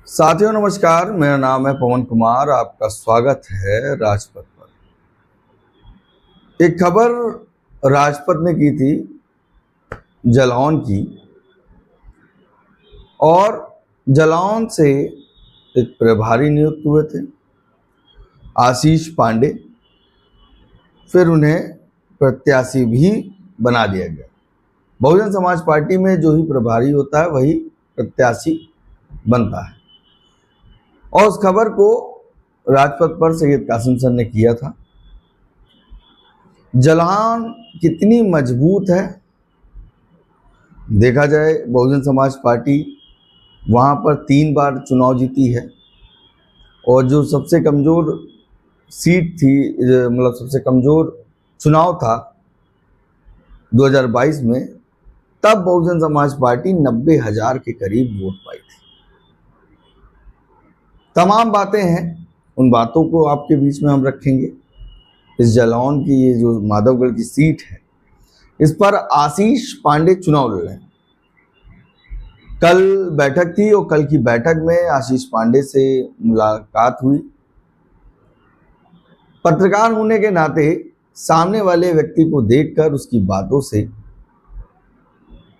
साथियों नमस्कार, मेरा नाम है पवन कुमार। आपका स्वागत है राजपथ पर। एक खबर राजपथ ने की थी जालौन की, और जालौन से एक प्रभारी नियुक्त हुए थे आशीष पांडे। फिर उन्हें प्रत्याशी भी बना दिया गया। बहुजन समाज पार्टी में जो ही प्रभारी होता है वही प्रत्याशी बनता है, और उस खबर को राजपथ पर सैयद कासिम सर ने किया था। जालौन कितनी मजबूत है देखा जाए, बहुजन समाज पार्टी वहाँ पर 3 बार चुनाव जीती है, और जो सबसे कमज़ोर सीट थी, मतलब सबसे कमज़ोर चुनाव था 2022 में, तब बहुजन समाज पार्टी 90,000 के करीब वोट पाई थी। तमाम बातें हैं, उन बातों को आपके बीच में हम रखेंगे। इस जालौन की ये जो माधवगढ़ की सीट है, इस पर आशीष पांडे चुनाव लड़ रहे हैं। कल बैठक थी, और कल की बैठक में आशीष पांडे से मुलाकात हुई। पत्रकार होने के नाते सामने वाले व्यक्ति को देखकर उसकी बातों से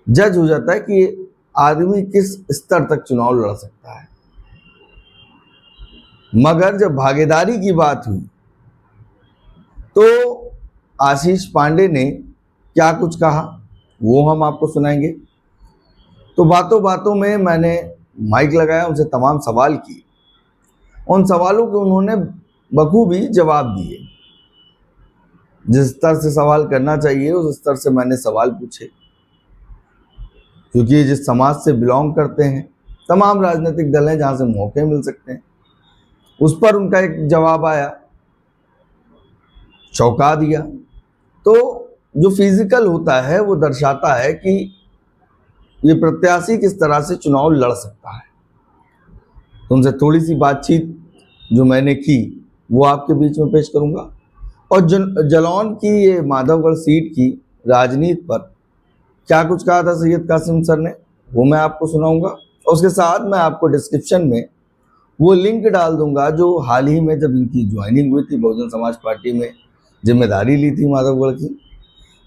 जज हो जाता है कि आदमी किस स्तर तक चुनाव लड़ सकता है। मगर जब भागीदारी की बात हुई तो आशीष पांडे ने क्या कुछ कहा वो हम आपको सुनाएंगे। तो बातों बातों में मैंने माइक लगाया, उनसे तमाम सवाल किए। उन सवालों के उन्होंने बखूबी जवाब दिए। जिस स्तर से सवाल करना चाहिए उस स्तर से मैंने सवाल पूछे, क्योंकि जिस समाज से बिलोंग करते हैं, तमाम राजनीतिक दल हैं जहां से मौके मिल सकते हैं, उस पर उनका एक जवाब आया, चौंका दिया। तो जो फिजिकल होता है वो दर्शाता है कि ये प्रत्याशी किस तरह से चुनाव लड़ सकता है। तो उनसे थोड़ी सी बातचीत जो मैंने की वो आपके बीच में पेश करूंगा, और जालौन की ये माधवगढ़ सीट की राजनीति पर क्या कुछ कहा था सैयद कासिम सर ने वो मैं आपको सुनाऊंगा। और उसके साथ मैं आपको डिस्क्रिप्शन में वो लिंक डाल दूंगा जो हाल ही में जब इनकी ज्वाइनिंग हुई थी, बहुजन समाज पार्टी में जिम्मेदारी ली थी माधवगढ़ की,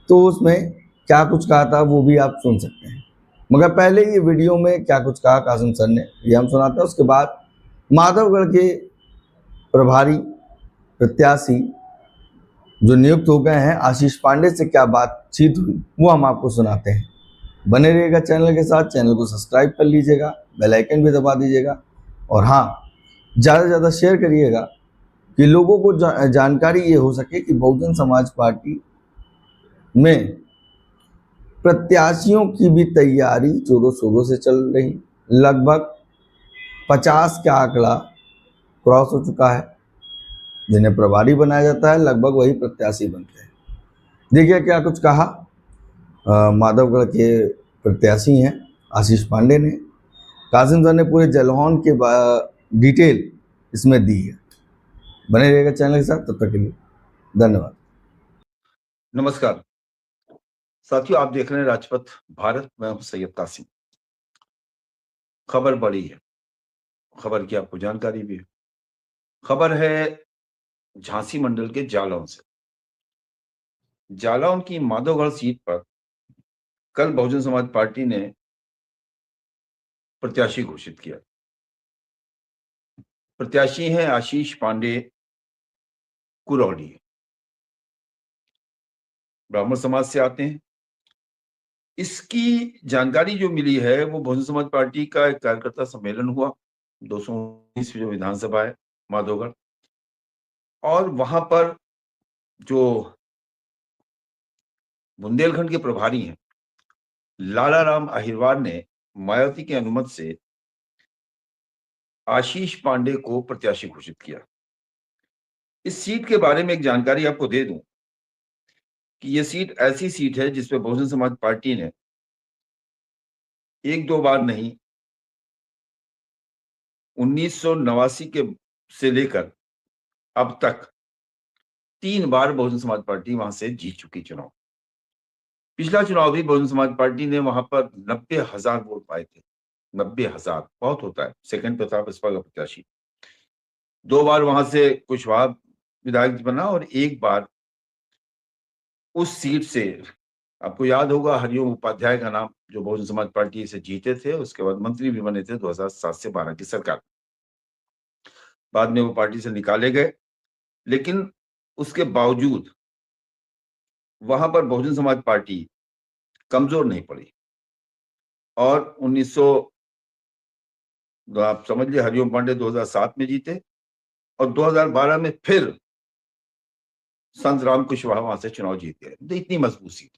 तो उसमें क्या कुछ कहा था वो भी आप सुन सकते हैं। मगर पहले ये वीडियो में क्या कुछ कहा कासिम सर ने ये हम सुनाते हैं। उसके बाद माधवगढ़ के प्रभारी प्रत्याशी जो नियुक्त हो गए हैं आशीष पांडे से क्या बातचीत हुई वो हम आपको सुनाते हैं। बने रहिएगा चैनल के साथ, चैनल को सब्सक्राइब कर लीजिएगा, बेल आइकन भी दबा दीजिएगा, और हाँ, ज़्यादा से ज़्यादा शेयर करिएगा कि लोगों को जानकारी ये हो सके कि बहुजन समाज पार्टी में प्रत्याशियों की भी तैयारी जोरों शोरों से चल रही। लगभग 50 का आंकड़ा क्रॉस हो चुका है। जिन्हें प्रभारी बनाया जाता है लगभग वही प्रत्याशी बनते हैं। देखिए क्या कुछ कहा माधवगढ़ के प्रत्याशी हैं आशीष पांडे ने। कासिम सर ने पूरे जालौन के डिटेल इसमें दी है। बने रहिएगा चैनल के साथ, तब तक के लिए धन्यवाद। नमस्कार साथियों, आप देख रहे हैं राजपथ भारत। मैं हूं सैयद कासिम। खबर बड़ी है, खबर की आपको जानकारी भी है। खबर है झांसी मंडल के जालौन से। जालौन की माधवगढ़ सीट पर कल बहुजन समाज पार्टी ने प्रत्याशी घोषित किया। प्रत्याशी हैं आशीष पांडे कुरौड़ी, ब्राह्मण समाज से आते हैं। इसकी जानकारी जो मिली है वो बहुजन समाज पार्टी का एक कार्यकर्ता सम्मेलन हुआ 219 जो विधानसभा है माधवगढ़, और वहां पर जो बुंदेलखंड के प्रभारी हैं लाला राम अहिरवार ने मायावती की अनुमति से आशीष पांडे को प्रत्याशी घोषित किया। इस सीट के बारे में एक जानकारी आपको दे दूं कि यह सीट ऐसी सीट है जिसपे बहुजन समाज पार्टी ने एक दो बार नहीं, 1989 के से लेकर अब तक 3 बार बहुजन समाज पार्टी वहां से जीत चुकी चुनाव। पिछला चुनाव भी बहुजन समाज पार्टी ने वहां पर 90,000 वोट पाए थे। 90,000 बहुत होता है। सेकंड पे था बसपा का प्रत्याशी। 2 बार वहां से कुशवाहा विधायक बना और एक बार उस सीट से, आपको याद होगा हरिओम उपाध्याय का नाम, जो बहुजन समाज पार्टी से जीते थे, उसके बाद मंत्री भी बने थे 2007 से 12 की सरकार। बाद में वो पार्टी से निकाले गए, लेकिन उसके बावजूद वहां पर बहुजन समाज पार्टी कमजोर नहीं पड़ी और 1900, आप समझ लिए, हरिओम पांडे 2007 में जीते और 2012 में फिर संत राम कुशवाहा वहां से चुनाव जीत गए। तो इतनी मजबूत सीट।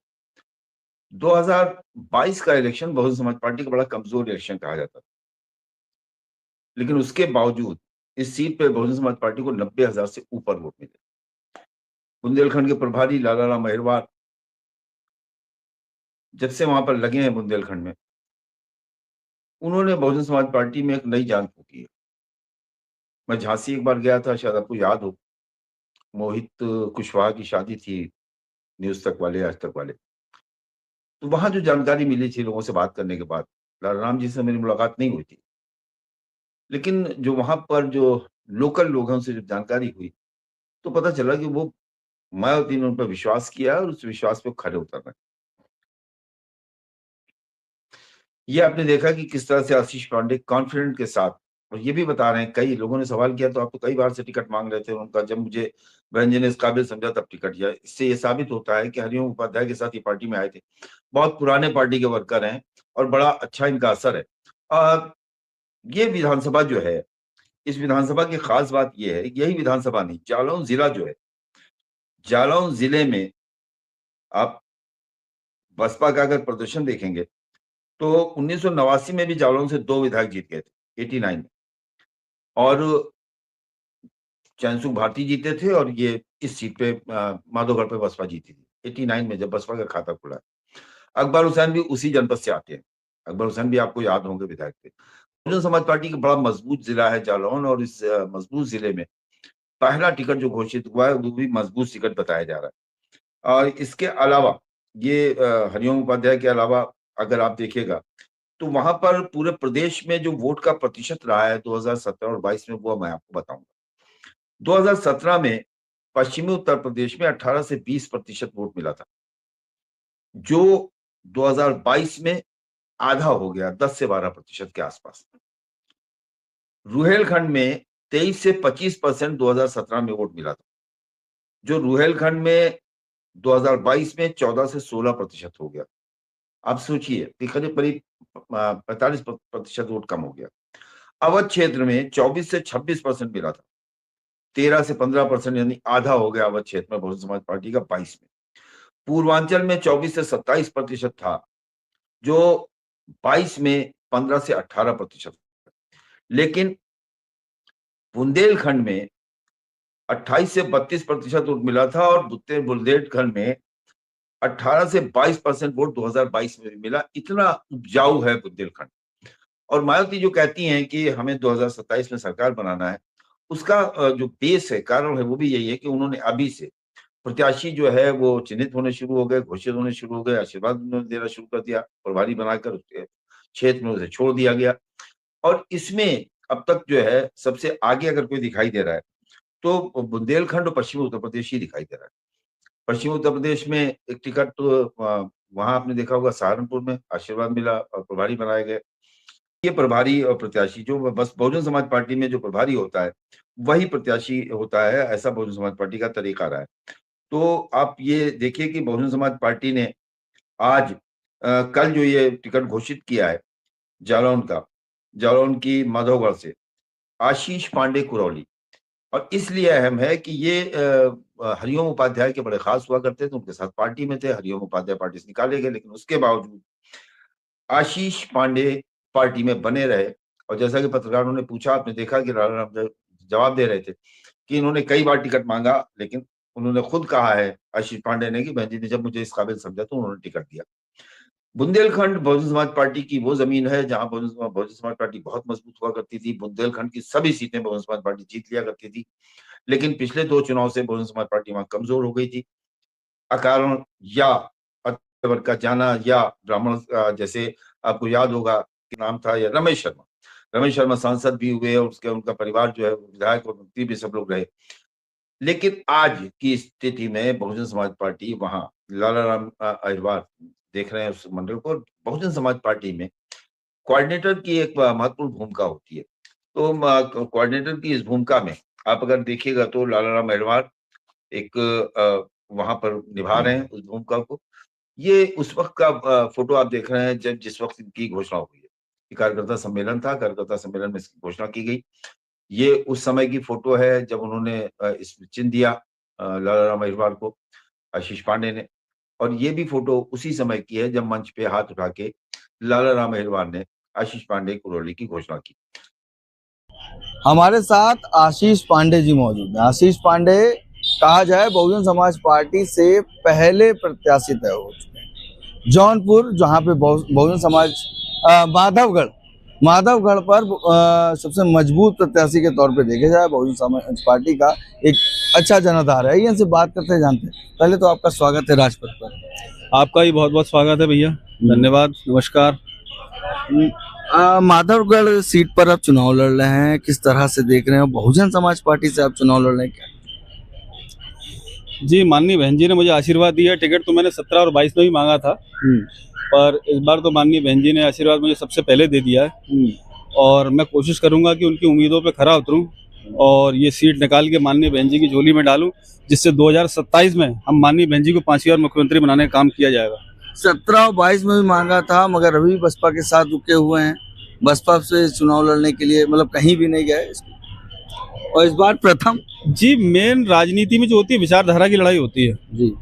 2022 का इलेक्शन बहुजन समाज पार्टी का बड़ा कमजोर इलेक्शन कहा जाता था, लेकिन उसके बावजूद इस सीट पे बहुजन समाज पार्टी को 90,000 से ऊपर वोट मिले। बुंदेलखंड के प्रभारी लाला राम अहिरवार जब से वहां पर लगे हैं बुंदेलखंड में, उन्होंने बहुजन समाज पार्टी में एक नई जान फूंकी है। मैं झांसी एक बार गया था, शायद आपको याद हो, मोहित कुशवाहा की शादी थी, न्यूज तक वाले, आज तक वाले। तो वहां जो जानकारी मिली थी लोगों से बात करने के बाद, लाला राम जी से मेरी मुलाकात नहीं हुई थी, लेकिन जो वहां पर जो लोकल लोगों से जो जानकारी हुई, तो पता चला कि वो मायावती ने उन पर विश्वास किया और उस विश्वास पे खरे उतर रहे हैं। ये आपने देखा कि किस तरह से आशीष पांडे कॉन्फिडेंट के साथ, और ये भी बता रहे हैं, कई लोगों ने सवाल किया तो आप तो कई बार से टिकट मांग रहे थे उनका, जब मुझे बहन जी ने इस काबिल समझा तब टिकट दिया। इससे ये साबित होता है कि हरिओम उपाध्याय के साथ ये पार्टी में आए थे, बहुत पुराने पार्टी के वर्कर हैं और बड़ा अच्छा इनका असर है। और ये विधानसभा जो है, इस विधानसभा की खास बात यह है, यही विधानसभा नहीं, जालौन जिला जो है, जालौन जिले में आप बसपा का अगर प्रदर्शन देखेंगे तो 1989 में भी जालौन से 2 विधायक जीत गए थे, 89 में, और चैनसुख भारती जीते थे और ये इस सीट पे माधोगढ़ पे बसपा जीती थी 89 में, जब बसपा का खाता खुला। अकबर हुसैन भी उसी जनपद से आते हैं, अकबर हुसैन भी आपको याद होंगे विधायक थे। बहुजन समाज पार्टी का बड़ा मजबूत जिला है जालौन, और इस मजबूत जिले में पहला टिकट जो घोषित हुआ है वो भी मजबूत टिकट बताया जा रहा है। और इसके अलावा ये हरिओम उपाध्याय के अलावा अगर आप देखिएगा तो वहां पर पूरे प्रदेश में जो वोट का प्रतिशत रहा है 2017 और 22 में, वो मैं आपको बताऊंगा। 2017 में पश्चिमी उत्तर प्रदेश में 18 से 20% वोट मिला था, जो 2022 में आधा हो गया, 10 से 12% के आसपास। रुहेलखंड में 23 से 25% 2017 में वोट मिला था, जो रुहेलखंड में 2022 में 14 से 16% हो गया। आप सोचिए कि करीब करीब 45% वोट कम हो गया। अवध क्षेत्र में 24 से 26% मिला था, 13 से 15%, यानी आधा हो गया अवध क्षेत्र में बहुजन समाज पार्टी का 22 में। पूर्वांचल में 24 से 27% था, जो 22 में 15 से 18%। लेकिन बुंदेलखंड में 28 से 32% वोट मिला था और बुंदेलखंड में 18 से 22% वोट 2022 में भी मिला। इतना उपजाऊ है बुंदेलखंड। और मायावती जो कहती हैं कि हमें 2027 में सरकार बनाना है, उसका जो बेस है, कारण है, वो भी यही है कि उन्होंने अभी से प्रत्याशी जो है वो चिन्हित होने शुरू हो गए, घोषित होने शुरू हो गए, आशीर्वाद उन्होंने देना शुरू कर दिया, प्रभारी बनाकर उसके क्षेत्र में उसे छोड़ दिया गया। और इसमें अब तक जो है सबसे आगे अगर कोई दिखाई दे रहा है तो बुंदेलखंड और पश्चिमी उत्तर प्रदेश ही दिखाई दे रहा है। पश्चिमी उत्तर प्रदेश में एक टिकट तो वहां आपने देखा होगा, सहारनपुर में आशीर्वाद मिला और प्रभारी बनाए गए। ये प्रभारी और प्रत्याशी जो बस बहुजन समाज पार्टी में जो प्रभारी होता है वही प्रत्याशी होता है, ऐसा बहुजन समाज पार्टी का तरीका रहा है। तो आप ये देखिए कि बहुजन समाज पार्टी ने आज कल जो ये टिकट घोषित किया है जालौन का, जालौन की माधोगढ़ से आशीष पांडे कुरौली, और इसलिए अहम है कि ये हरिओम उपाध्याय के बड़े खास हुआ करते थे, उनके साथ पार्टी में थे। हरिओम उपाध्याय पार्टी से निकाले गए, लेकिन उसके बावजूद आशीष पांडे पार्टी में बने रहे। और जैसा कि पत्रकारों ने पूछा, आपने देखा कि लाला राम जवाब दे रहे थे कि इन्होंने कई बार टिकट मांगा, लेकिन उन्होंने खुद कहा है आशीष पांडे ने कि बहन जी ने जब मुझे इस काबिल समझा तो उन्होंने टिकट दिया। बुंदेलखंड बहुजन समाज पार्टी की वो जमीन है जहां बहुजन समाज पार्टी बहुत मजबूत हुआ करती थी। बुंदेलखंड की सभी सीटें बहुजन समाज पार्टी जीत लिया करती थी, लेकिन पिछले 2 चुनाव से बहुजन समाज पार्टी वहां कमजोर हो गई थी, अकारण या वर्ग का जाना, या ब्राह्मण, जैसे आपको याद होगा नाम था, या रमेश शर्मा सांसद भी हुए और उसके उनका परिवार जो है विधायक और मंत्री भी सब लोग रहे। लेकिन आज की स्थिति में बहुजन समाज पार्टी, वहां लालाराम अहिरवार देख रहे हैं उस मंडल को। बहुजन समाज पार्टी में कोऑर्डिनेटर की एक महत्वपूर्ण भूमिका होती है। तो कोऑर्डिनेटर की इस भूमिका में आप अगर देखिएगा तो लालाराम अहिरवार एक वहां पर निभा रहे हैं उस भूमिका को। ये उस वक्त का फोटो आप देख रहे हैं जब जिस वक्त इनकी घोषणा हुई है। ये कार्यकर्ता सम्मेलन था, कार्यकर्ता सम्मेलन में इसकी घोषणा की गई। ये उस समय की फोटो है जब उन्होंने इस चिन्ह दिया लालाराम अहिरवार को, आशीष पांडे ने। और ये भी फोटो उसी समय की है जब मंच पे हाथ उठा के लालाराम अहिरवार ने आशीष पांडे कुरौली की घोषणा की। हमारे साथ आशीष पांडे जी मौजूद हैं। आशीष पांडे कहा जाए बहुजन समाज पार्टी से पहले प्रत्याशी तय हो चुके हैं। जौनपुर जहां पे बहुजन समाज माधवगढ़ पर सबसे मजबूत प्रत्याशी के तौर पे देखे जाए बहुजन समाज पार्टी का एक अच्छा जनाधार है। इनसे बात करते जानते हैं। पहले तो आपका स्वागत है राजपथ पर। आपका भी बहुत बहुत स्वागत है भैया, धन्यवाद, नमस्कार। माधवगढ़ सीट पर आप चुनाव लड़ रहे हैं, किस तरह से देख रहे हैं? बहुजन समाज पार्टी से आप चुनाव लड़ रहे हैं क्या? जी, माननीय बहन जी ने मुझे आशीर्वाद दिया। टिकट तो मैंने 17 और 22 में भी मांगा था, पर इस बार तो माननीय बहन जी ने आशीर्वाद मुझे सबसे पहले दे दिया है और मैं कोशिश करूंगा कि उनकी उम्मीदों पे खरा उतरूं और ये सीट निकाल के माननीय बहन जी की झोली में डालूं, जिससे 2027 में हम माननीय बहन जी को 5वीं बार मुख्यमंत्री बनाने का काम किया जाएगा। 17 और 22 में भी मांगा था, मगर अभी बसपा के साथ रुके हुए हैं। बसपा से चुनाव लड़ने के लिए मतलब कहीं भी नहीं गए और इस बार प्रथम। जी, मेन राजनीति में जो होती है विचारधारा की लड़ाई होती है। जी,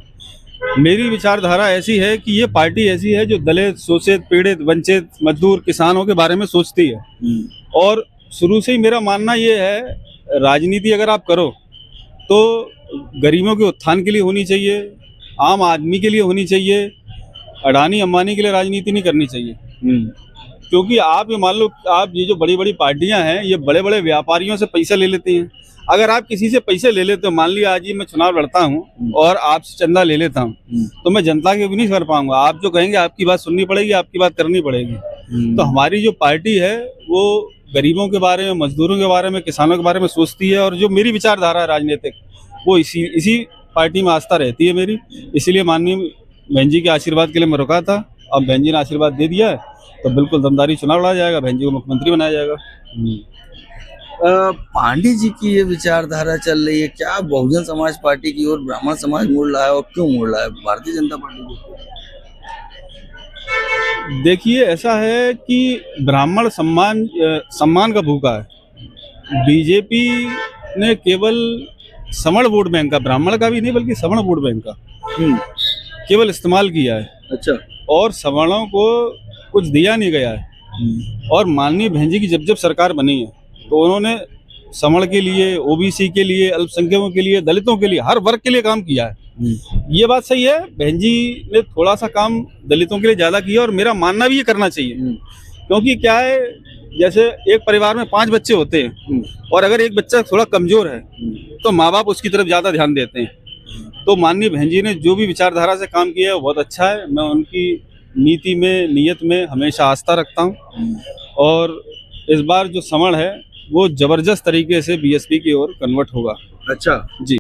मेरी विचारधारा ऐसी है कि ये पार्टी ऐसी है जो दलित, शोषित, पीड़ित, वंचित, मजदूर, किसानों के बारे में सोचती है। और शुरू से ही मेरा मानना ये है, राजनीति अगर आप करो तो गरीबों के उत्थान के लिए होनी चाहिए, आम आदमी के लिए होनी चाहिए। अडानी अंबानी के लिए राजनीति नहीं करनी चाहिए। क्योंकि आप ये मान लो, आप ये जो बड़ी बड़ी पार्टियां हैं ये बड़े बड़े व्यापारियों से पैसा ले लेती हैं। अगर आप किसी से पैसे ले लेते हो, मान लिया आज ही मैं चुनाव लड़ता हूं और आपसे चंदा ले लेता हूं, तो मैं जनता के भी नहीं कर पाऊंगा। आप जो कहेंगे आपकी बात सुननी पड़ेगी, आपकी बात करनी पड़ेगी। तो हमारी जो पार्टी है वो गरीबों के बारे में, मजदूरों के बारे में, किसानों के बारे में सोचती है और जो मेरी विचारधारा है राजनीतिक, वो इसी पार्टी में आस्था रहती है मेरी। इसीलिए माननीय बहन जी के आशीर्वाद के लिए मैं रुका था। अब बहन जी ने आशीर्वाद दे दिया है तो बिल्कुल दमदारी चुनाव लड़ा जाएगा, बहन जी को मुख्यमंत्री बनाया जाएगा। पांडे जी की ये विचारधारा चल रही है, क्या बहुजन समाज पार्टी की ओर ब्राह्मण समाज मुड़ रहा है और क्यों मुड़ रहा है भारतीय जनता पार्टी को? देखिए, ऐसा है कि ब्राह्मण सम्मान का भूखा है। बीजेपी ने केवल सवर्ण वोट बैंक का, ब्राह्मण का भी नहीं बल्कि सवर्ण वोट बैंक का केवल इस्तेमाल किया है। अच्छा। और सवर्णों को कुछ दिया नहीं गया है। और माननीय बहन जी की जब सरकार बनी है तो उन्होंने सवर्ण के लिए, ओबीसी के लिए, अल्पसंख्यकों के लिए, दलितों के लिए, हर वर्ग के लिए काम किया है। ये बात सही है, बहन जी ने थोड़ा सा काम दलितों के लिए ज्यादा किया और मेरा मानना भी ये करना चाहिए। क्योंकि क्या है, जैसे एक परिवार में 5 बच्चे होते हैं और अगर एक बच्चा थोड़ा कमजोर है तो माँ बाप उसकी तरफ ज्यादा ध्यान देते हैं। तो माननीय बहन जी ने जो भी विचारधारा से काम किया है वो बहुत अच्छा है। मैं उनकी नीति में, नियत में हमेशा आस्था रखता हूँ और इस बार जो सवर्ण है वो जबरदस्त तरीके से बीएसपी की ओर कन्वर्ट होगा। अच्छा जी।